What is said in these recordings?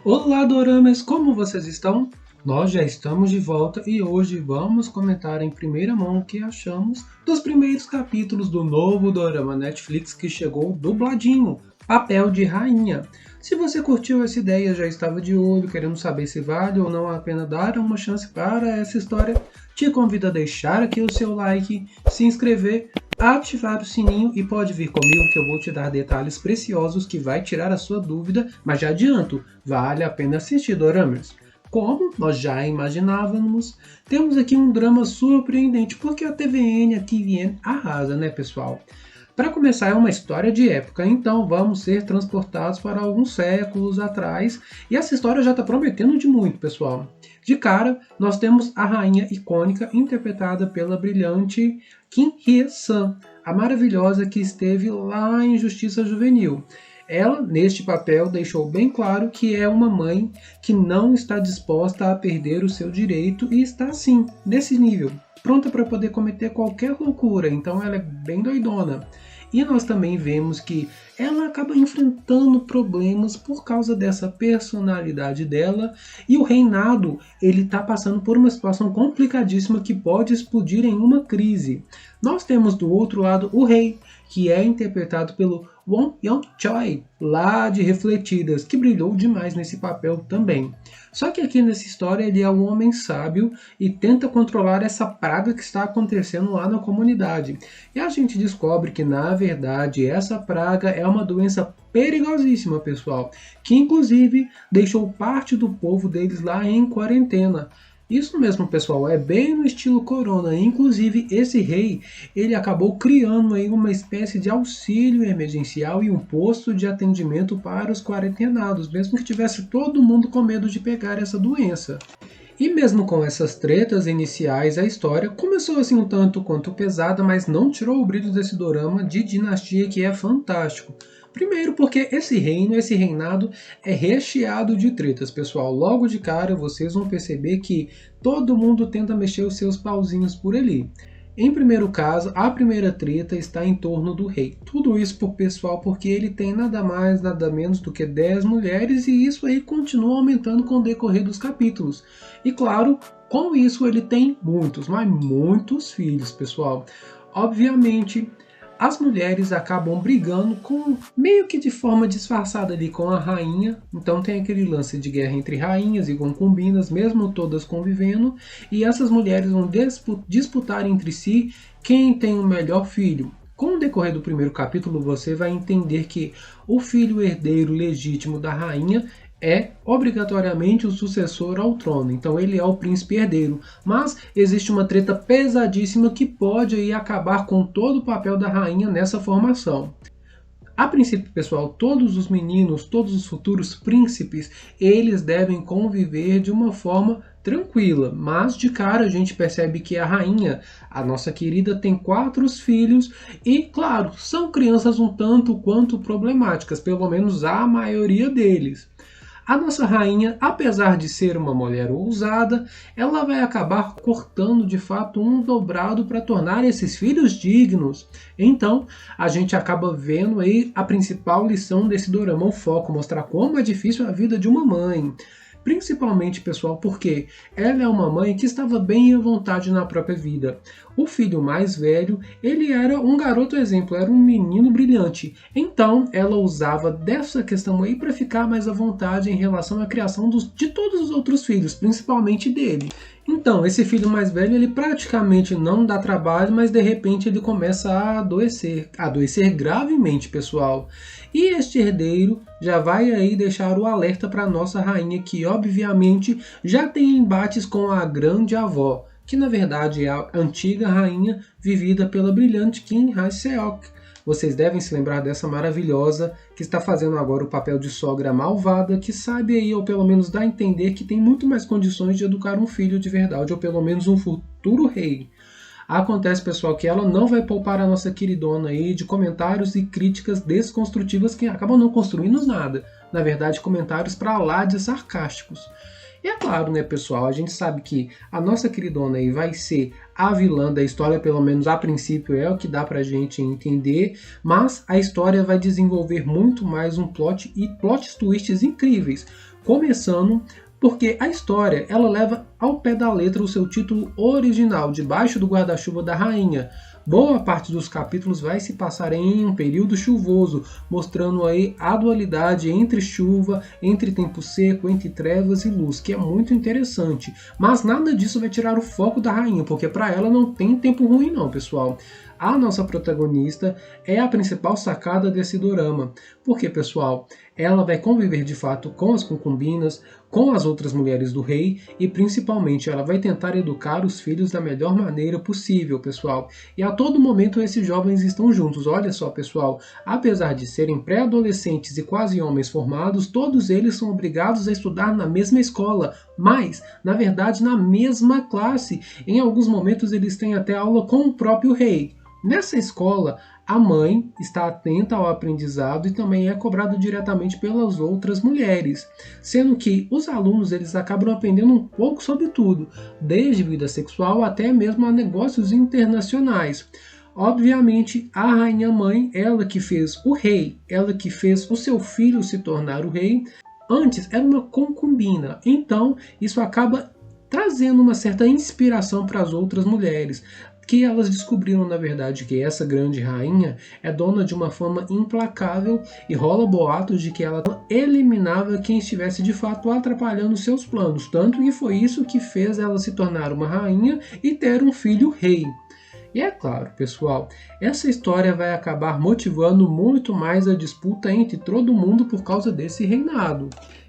Olá, Doramas, como vocês estão? Nós já estamos de volta e hoje vamos comentar em primeira mão o que achamos dos primeiros capítulos do novo dorama Netflix que chegou dubladinho, Papel de Rainha. Se você curtiu essa ideia, já estava de olho, querendo saber se vale ou não a pena dar uma chance para essa história, te convido a deixar aqui o seu like, se inscrever, ativar o sininho e pode vir comigo que eu vou te dar detalhes preciosos que vai tirar a sua dúvida, mas já adianto, vale a pena assistir Doramas. Como nós já imaginávamos, temos aqui um drama surpreendente, porque a TVN aqui arrasa, né, pessoal? Para começar, é uma história de época, então vamos ser transportados para alguns séculos atrás, e essa história já está prometendo de muito, pessoal. De cara, nós temos a rainha icônica interpretada pela brilhante Kim Hye-sun, a maravilhosa que esteve lá em Justiça Juvenil. Ela, neste papel, deixou bem claro que é uma mãe que não está disposta a perder o seu direito e está, sim, nesse nível, pronta para poder cometer qualquer loucura, então ela é bem doidona. E nós também vemos que ela acaba enfrentando problemas por causa dessa personalidade dela, e o reinado ele está passando por uma situação complicadíssima que pode explodir em uma crise. Nós temos do outro lado o rei, que é interpretado pelo Won Young-choi, lá de Refletidas, que brilhou demais nesse papel também. Só que aqui nessa história ele é um homem sábio e tenta controlar essa praga que está acontecendo lá na comunidade. E a gente descobre que na verdade essa praga é uma doença perigosíssima, pessoal, que inclusive deixou parte do povo deles lá em quarentena. Isso mesmo, pessoal, é bem no estilo Corona. Inclusive, esse rei, ele acabou criando aí uma espécie de auxílio emergencial e um posto de atendimento para os quarentenados, mesmo que tivesse todo mundo com medo de pegar essa doença. E mesmo com essas tretas iniciais, a história começou assim um tanto quanto pesada, mas não tirou o brilho desse dorama de dinastia que é fantástico. Primeiro porque esse reinado é recheado de tretas, pessoal. Logo de cara vocês vão perceber que todo mundo tenta mexer os seus pauzinhos por ali. Em primeiro caso, a primeira treta está em torno do rei. Tudo isso por pessoal porque ele tem nada mais, nada menos do que 10 mulheres e isso aí continua aumentando com o decorrer dos capítulos. E claro, com isso ele tem muitos, mas muitos filhos, pessoal. Obviamente, as mulheres acabam brigando meio que de forma disfarçada ali com a rainha, então tem aquele lance de guerra entre rainhas e concubinas, mesmo todas convivendo, e essas mulheres vão disputar entre si quem tem o melhor filho. Com o decorrer do primeiro capítulo você vai entender que o filho herdeiro legítimo da rainha é obrigatoriamente o sucessor ao trono, então ele é o príncipe herdeiro, mas existe uma treta pesadíssima que pode aí acabar com todo o papel da rainha nessa formação. A princípio, pessoal, todos os meninos, todos os futuros príncipes, eles devem conviver de uma forma tranquila, mas de cara a gente percebe que a rainha, a nossa querida, tem 4 filhos e, claro, são crianças um tanto quanto problemáticas, pelo menos a maioria deles. A nossa rainha, apesar de ser uma mulher ousada, ela vai acabar cortando de fato um dobrado para tornar esses filhos dignos. Então, a gente acaba vendo aí a principal lição desse dorama, o foco, mostrar como é difícil a vida de uma mãe. Principalmente, pessoal, porque ela é uma mãe que estava bem à vontade na própria vida. O filho mais velho, ele era um garoto exemplo, era um menino brilhante. Então, ela usava dessa questão aí para ficar mais à vontade em relação à criação de todos os outros filhos, principalmente dele. Então, esse filho mais velho, ele praticamente não dá trabalho, mas de repente ele começa a adoecer gravemente, pessoal. E este herdeiro já vai aí deixar o alerta para nossa rainha, que obviamente já tem embates com a grande avó, que na verdade é a antiga rainha vivida pela brilhante Kim Hae-seok. Vocês devem se lembrar dessa maravilhosa que está fazendo agora o papel de sogra malvada, que sabe aí, ou pelo menos dá a entender que tem muito mais condições de educar um filho de verdade, ou pelo menos um futuro rei. Acontece, pessoal, que ela não vai poupar a nossa queridona aí de comentários e críticas desconstrutivas que acabam não construindo nada. Na verdade, comentários para lá de sarcásticos. E é claro, né, pessoal, a gente sabe que a nossa queridona aí vai ser a vilã da história, pelo menos a princípio é o que dá pra gente entender, mas a história vai desenvolver muito mais um plot e plot twists incríveis. começando porque a história ela leva ao pé da letra o seu título original, Debaixo do Guarda-Chuva da Rainha. Boa parte dos capítulos vai se passar em um período chuvoso, mostrando aí a dualidade entre chuva, entre tempo seco, entre trevas e luz, que é muito interessante. Mas nada disso vai tirar o foco da rainha, porque para ela não tem tempo ruim não, pessoal. A nossa protagonista é a principal sacada desse dorama, porque, pessoal, ela vai conviver de fato com as concubinas, com as outras mulheres do rei e principalmente ela vai tentar educar os filhos da melhor maneira possível, pessoal. E a todo momento esses jovens estão juntos. Olha só, pessoal, apesar de serem pré-adolescentes e quase homens formados, todos eles são obrigados a estudar na mesma escola, mas, na verdade, na mesma classe. Em alguns momentos eles têm até aula com o próprio rei. Nessa escola, a mãe está atenta ao aprendizado e também é cobrada diretamente pelas outras mulheres, sendo que os alunos eles acabam aprendendo um pouco sobre tudo, desde vida sexual até mesmo a negócios internacionais. Obviamente, a rainha-mãe, ela que fez o rei, ela que fez o seu filho se tornar o rei, antes era uma concubina, então isso acaba trazendo uma certa inspiração para as outras mulheres, que elas descobriram na verdade que essa grande rainha é dona de uma fama implacável e rola boatos de que ela eliminava quem estivesse de fato atrapalhando seus planos, tanto que foi isso que fez ela se tornar uma rainha e ter um filho rei. E é claro, pessoal, essa história vai acabar motivando muito mais a disputa entre todo mundo por causa desse reinado.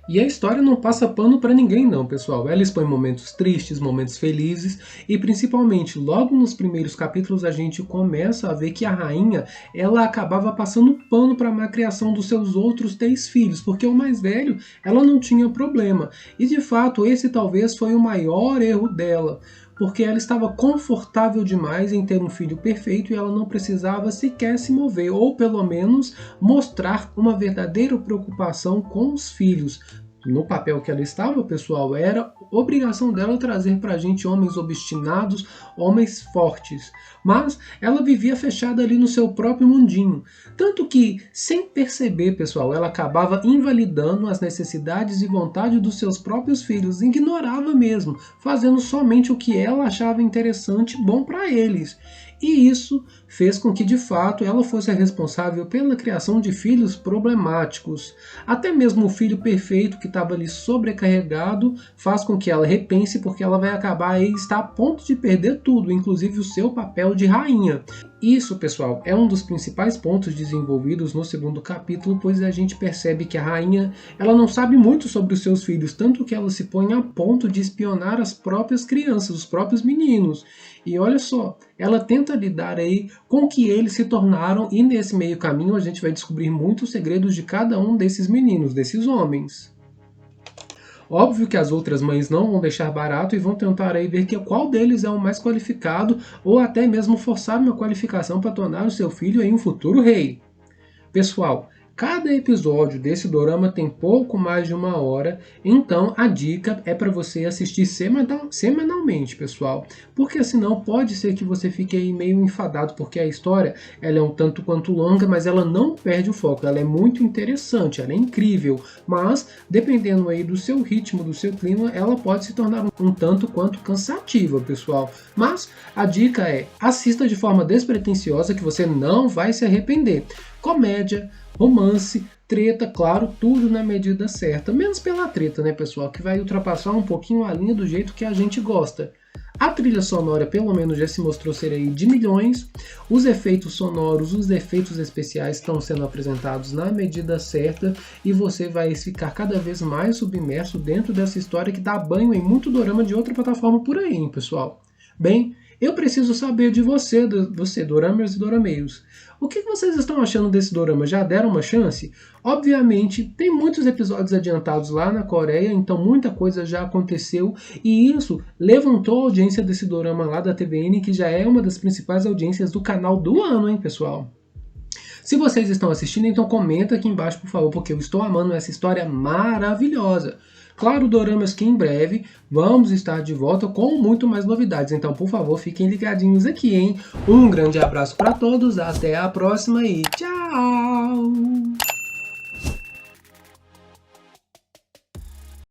E a história não passa pano para ninguém não, pessoal. Ela expõe momentos tristes, momentos felizes e principalmente logo nos primeiros capítulos a gente começa a ver que a rainha ela acabava passando pano para a má criação dos seus outros 3 filhos, porque o mais velho ela não tinha problema. E de fato esse talvez foi o maior erro dela, porque ela estava confortável demais em ter um filho perfeito e ela não precisava sequer se mover, ou pelo menos mostrar uma verdadeira preocupação com os filhos. No papel que ela estava, pessoal, era obrigação dela trazer pra gente homens obstinados, homens fortes. Mas ela vivia fechada ali no seu próprio mundinho. Tanto que, sem perceber, pessoal, ela acabava invalidando as necessidades e vontade dos seus próprios filhos. Ignorava mesmo, fazendo somente o que ela achava interessante e bom para eles. E isso fez com que, de fato, ela fosse a responsável pela criação de filhos problemáticos. Até mesmo o filho perfeito que estava ali sobrecarregado faz com que ela repense, porque ela vai acabar e está a ponto de perder tudo, inclusive o seu papel de rainha. Isso, pessoal, é um dos principais pontos desenvolvidos no segundo capítulo, pois a gente percebe que a rainha ela não sabe muito sobre os seus filhos, tanto que ela se põe a ponto de espionar as próprias crianças, os próprios meninos. E olha só, ela tenta lidar aí com o que eles se tornaram e nesse meio caminho a gente vai descobrir muitos segredos de cada um desses meninos, desses homens. Óbvio que as outras mães não vão deixar barato e vão tentar aí ver qual deles é o mais qualificado ou até mesmo forçar uma qualificação para tornar o seu filho aí um futuro rei. Pessoal, cada episódio desse dorama tem pouco mais de 1 hora, então a dica é para você assistir semanalmente, pessoal, porque senão pode ser que você fique aí meio enfadado, porque a história ela é um tanto quanto longa, mas ela não perde o foco, ela é muito interessante, ela é incrível, mas dependendo aí do seu ritmo, do seu clima, ela pode se tornar um tanto quanto cansativa, pessoal. Mas a dica é, assista de forma despretensiosa que você não vai se arrepender. Comédia, romance, treta, claro, tudo na medida certa. Menos pela treta, né, pessoal? Que vai ultrapassar um pouquinho a linha do jeito que a gente gosta. A trilha sonora, pelo menos, já se mostrou ser aí de milhões. Os efeitos sonoros, os efeitos especiais estão sendo apresentados na medida certa. E você vai ficar cada vez mais submerso dentro dessa história que dá banho em muito dorama de outra plataforma por aí, hein, pessoal? Bem, eu preciso saber de você, doramers e dorameiros. O que vocês estão achando desse dorama? Já deram uma chance? Obviamente, tem muitos episódios adiantados lá na Coreia, então muita coisa já aconteceu e isso levantou a audiência desse dorama lá da TVN, que já é uma das principais audiências do canal do ano, hein, pessoal? Se vocês estão assistindo, então comenta aqui embaixo, por favor, porque eu estou amando essa história maravilhosa. Claro, doramas que em breve vamos estar de volta com muito mais novidades. Então, por favor, fiquem ligadinhos aqui, hein? Um grande abraço para todos, até a próxima e tchau!